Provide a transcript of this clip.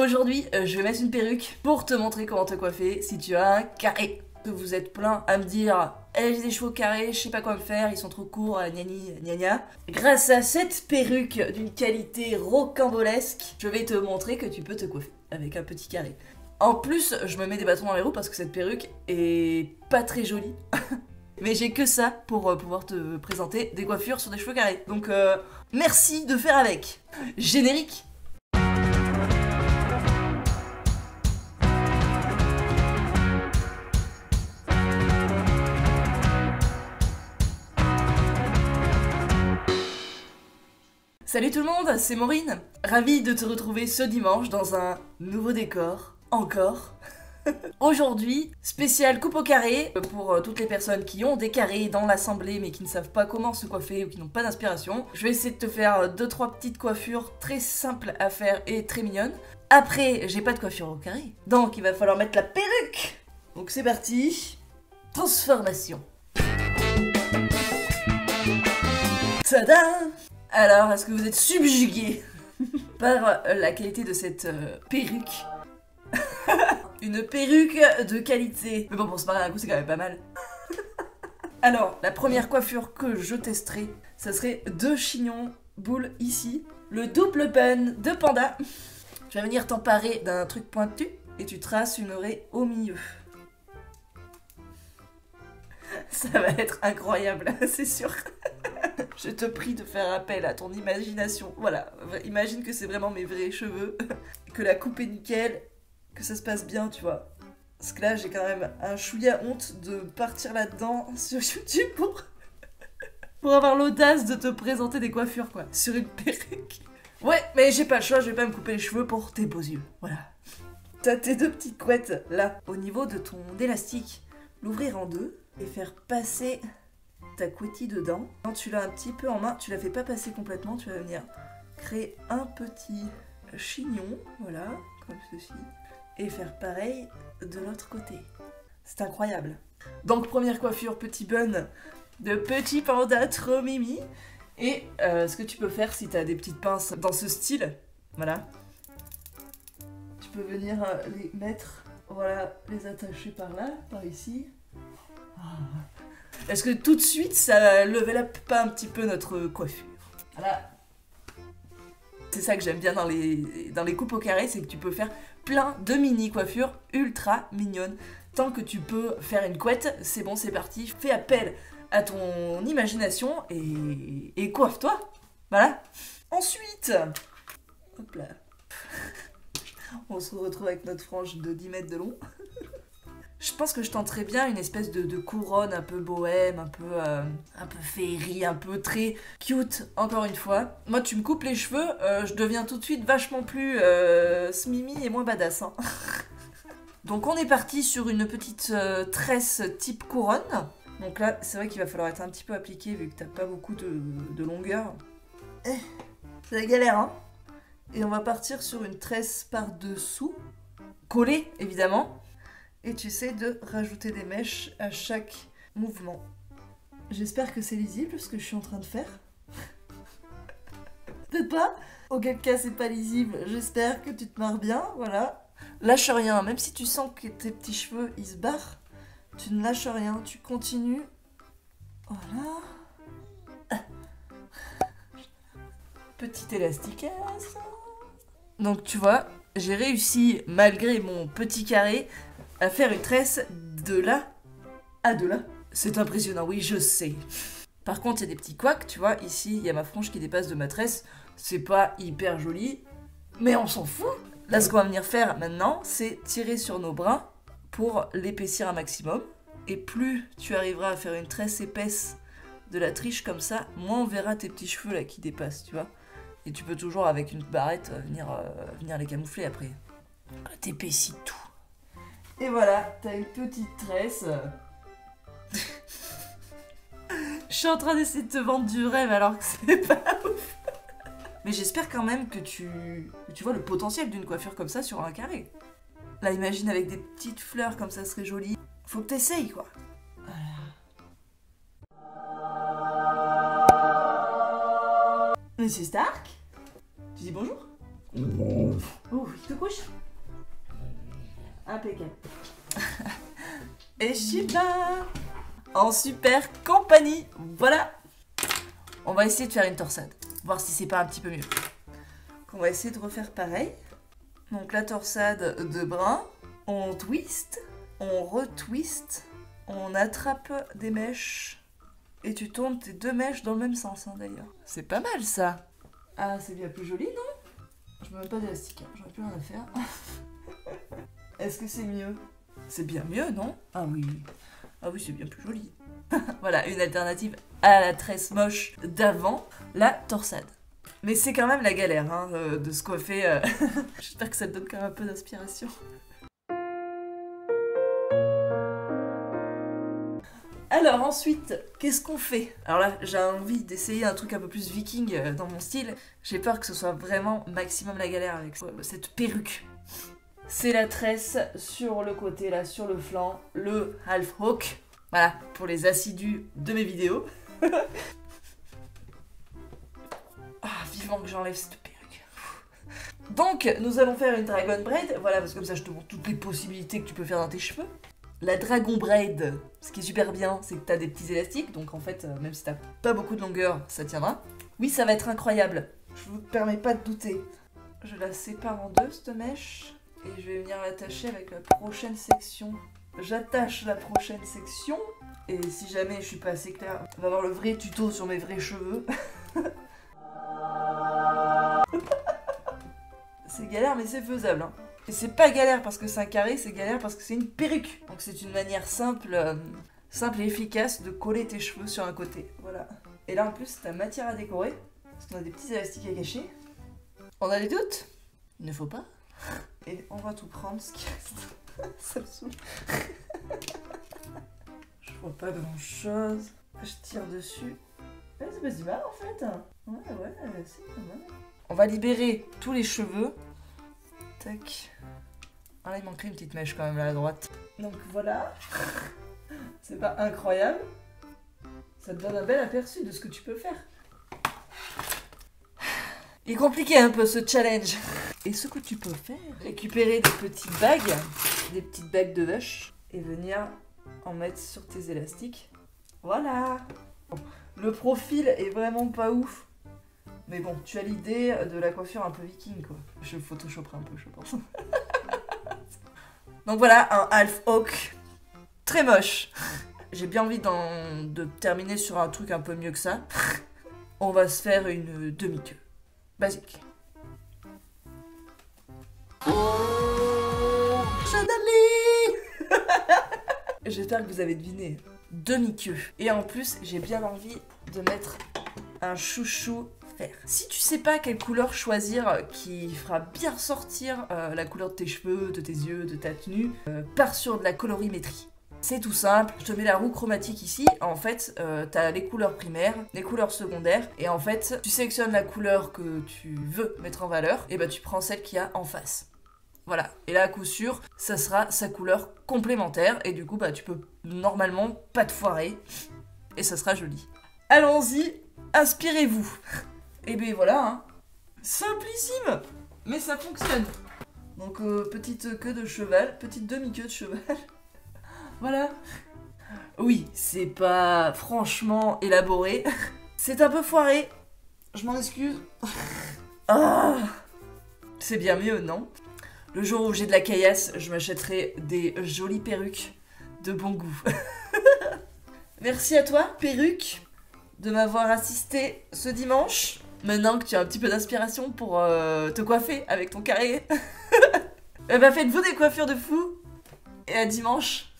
Aujourd'hui, je vais mettre une perruque pour te montrer comment te coiffer si tu as un carré. Vous êtes plein à me dire j'ai des cheveux carrés, je sais pas quoi me faire, ils sont trop courts, gnani, gna gna. Grâce à cette perruque d'une qualité rocambolesque, je vais te montrer que tu peux te coiffer avec un petit carré. En plus, je me mets des bâtons dans les roues parce que cette perruque est pas très jolie. Mais j'ai que ça pour pouvoir te présenter des coiffures sur des cheveux carrés. Donc merci de faire avec. Générique. Salut tout le monde, c'est Maureen. Ravie de te retrouver ce dimanche dans un nouveau décor. Encore. Aujourd'hui, spécial coupe au carré pour toutes les personnes qui ont des carrés dans l'assemblée mais qui ne savent pas comment se coiffer ou qui n'ont pas d'inspiration. Je vais essayer de te faire 2-3 petites coiffures très simples à faire et très mignonnes. Après, j'ai pas de coiffure au carré, donc il va falloir mettre la perruque. Donc c'est parti. Transformation. Tada! Alors, est-ce que vous êtes subjugué par la qualité de cette perruque? Une perruque de qualité. Mais bon, pour se marrer un coup, c'est quand même pas mal. Alors, la première coiffure que je testerai, ça serait 2 chignons boules ici. Le double bun de panda. Tu vas venir t'emparer d'un truc pointu et tu traces une oreille au milieu. Ça va être incroyable, c'est sûr. Je te prie de faire appel à ton imagination. Voilà, imagine que c'est vraiment mes vrais cheveux, que la coupe est nickel, que ça se passe bien, tu vois. Parce que là, j'ai quand même un chouïa honte de partir là-dedans sur YouTube pour avoir l'audace de te présenter des coiffures, quoi, sur une perruque. Ouais, mais j'ai pas le choix, je vais pas me couper les cheveux pour tes beaux yeux. Voilà. T'as tes 2 petites couettes, là, au niveau de ton élastique. L'ouvrir en 2 et faire passer ta couettille dedans. Quand tu l'as un petit peu en main, tu la fais pas passer complètement, tu vas venir créer un petit chignon, voilà, comme ceci, et faire pareil de l'autre côté. C'est incroyable. Donc première coiffure, petit bun de petit panda trop mimi. Et ce que tu peux faire si tu as des petites pinces dans ce style, voilà, tu peux venir les mettre, voilà, les attacher par là, par ici. Est-ce que tout de suite ça level up pas un petit peu notre coiffure? Voilà. C'est ça que j'aime bien dans les coupes au carré, c'est que tu peux faire plein de mini coiffures ultra mignonnes. Tant que tu peux faire une couette, c'est bon, c'est parti. Fais appel à ton imagination et coiffe-toi. Voilà. Ensuite, hop là. On se retrouve avec notre frange de 10 mètres de long. Je pense que je tenterais bien une espèce de couronne un peu bohème, un peu féerie, un peu très cute, encore une fois. Moi, tu me coupes les cheveux, je deviens tout de suite vachement plus smimi et moins badass. Hein. Donc on est parti sur une petite tresse type couronne. Donc là, c'est vrai qu'il va falloir être un petit peu appliqué vu que t'as pas beaucoup de longueur. C'est la galère, hein. Et on va partir sur une tresse par dessous, collée évidemment. Et tu essaies de rajouter des mèches à chaque mouvement. J'espère que c'est lisible ce que je suis en train de faire. Peut-être pas. Auquel cas c'est pas lisible, j'espère que tu te marres bien, voilà. Lâche rien, même si tu sens que tes petits cheveux ils se barrent, tu ne lâches rien, tu continues. Voilà. Petit élasticasse. Donc tu vois, j'ai réussi, malgré mon petit carré, à faire une tresse de là à de là. C'est impressionnant, oui, je sais. Par contre, il y a des petits couacs, tu vois. Ici, il y a ma frange qui dépasse de ma tresse. C'est pas hyper joli, mais on s'en fout. Là, ce qu'on va venir faire maintenant, c'est tirer sur nos bras pour l'épaissir un maximum. Et plus tu arriveras à faire une tresse épaisse de la triche comme ça, moins on verra tes petits cheveux là qui dépassent, tu vois. Et tu peux toujours, avec une barrette, venir les camoufler après. T'épaissis tout. Et voilà, t'as une petite tresse. Je suis en train d'essayer de te vendre du rêve alors que c'est pas ouf. Mais j'espère quand même que tu vois le potentiel d'une coiffure comme ça sur un carré. Là, imagine avec des petites fleurs comme ça, serait joli. Faut que t'essayes, quoi. Voilà. Monsieur Stark? Tu dis bonjour? Oh, il te couche? Impeccable. Et je suis là, en super compagnie. Voilà. On va essayer de faire une torsade. Voir si c'est pas un petit peu mieux. Donc on va essayer de refaire pareil. Donc la torsade de bras. On twist. On retwist. On attrape des mèches. Et tu tournes tes deux mèches dans le même sens, hein, d'ailleurs. C'est pas mal, ça. Ah, c'est bien plus joli, non? Je mets même pas d'élastique, hein. J'aurais plus rien à faire. Est-ce que c'est mieux? C'est bien mieux, non? Ah oui. Ah oui, c'est bien plus joli. Voilà, une alternative à la tresse moche d'avant, la torsade. Mais c'est quand même la galère, hein, de se coiffer. J'espère que ça te donne quand même un peu d'inspiration. Alors ensuite, qu'est-ce qu'on fait? Alors là, j'ai envie d'essayer un truc un peu plus viking dans mon style. J'ai peur que ce soit vraiment maximum la galère avec cette perruque. C'est la tresse sur le côté, là, sur le flanc, le half hook. Voilà, pour les assidus de mes vidéos. Ah, vivement que j'enlève cette perruque. Donc, nous allons faire une dragon braid. Voilà, parce que comme ça, je te montre toutes les possibilités que tu peux faire dans tes cheveux. La dragon braid, ce qui est super bien, c'est que tu as des petits élastiques. Donc en fait, même si tu n'as pas beaucoup de longueur, ça tiendra. Oui, ça va être incroyable. Je vous permets pas de douter. Je la sépare en deux, cette mèche. Et je vais venir l'attacher avec la prochaine section. J'attache la prochaine section. Et si jamais je suis pas assez claire, on va voir le vrai tuto sur mes vrais cheveux. C'est galère, mais c'est faisable. Hein. Et c'est pas galère parce que c'est un carré, c'est galère parce que c'est une perruque. Donc c'est une manière simple, simple et efficace de coller tes cheveux sur un côté. Voilà. Et là en plus, t'as matière à décorer. Parce qu'on a des petits élastiques à cacher. On a des doutes? Il ne faut pas. Et on va tout prendre ce qui reste. Ça me saoule. Je vois pas grand chose. Je tire dessus. C'est pas si mal en fait. Ouais, c'est pas mal. On va libérer tous les cheveux. Tac. Ah là, il manquerait une petite mèche quand même là à droite. Donc voilà. C'est pas incroyable. Ça te donne un bel aperçu de ce que tu peux faire. Il est compliqué un peu ce challenge. Et ce que tu peux faire, récupérer des petites bagues de hush et venir en mettre sur tes élastiques. Voilà. Le profil est vraiment pas ouf. Mais bon, tu as l'idée de la coiffure un peu viking, quoi. Je photoshoperai un peu, je pense. Donc voilà, un half hawk très moche. J'ai bien envie de terminer sur un truc un peu mieux que ça. On va se faire une demi-queue. Basique. Oh, Chadali. J'espère que vous avez deviné. Demi-queue. Et en plus, j'ai bien envie de mettre un chouchou vert. Si tu sais pas quelle couleur choisir qui fera bien ressortir la couleur de tes cheveux, de tes yeux, de ta tenue, pars sur de la colorimétrie. C'est tout simple, je te mets la roue chromatique ici, en fait t'as les couleurs primaires, les couleurs secondaires, et en fait tu sélectionnes la couleur que tu veux mettre en valeur, et bah tu prends celle qu'il y a en face. Voilà, et là à coup sûr, ça sera sa couleur complémentaire, et du coup bah tu peux normalement pas te foirer, et ça sera joli. Allons-y, inspirez-vous. Et ben voilà, hein. Simplissime, mais ça fonctionne. Donc petite queue de cheval, petite demi-queue de cheval. Voilà. Oui, c'est pas franchement élaboré. C'est un peu foiré. Je m'en excuse. Ah, c'est bien mieux, non? Le jour où j'ai de la caillasse, je m'achèterai des jolies perruques de bon goût. Merci à toi, perruque, de m'avoir assisté ce dimanche. Maintenant que tu as un petit peu d'inspiration pour te coiffer avec ton carré. Eh ben faites-vous des coiffures de fou. Et à dimanche.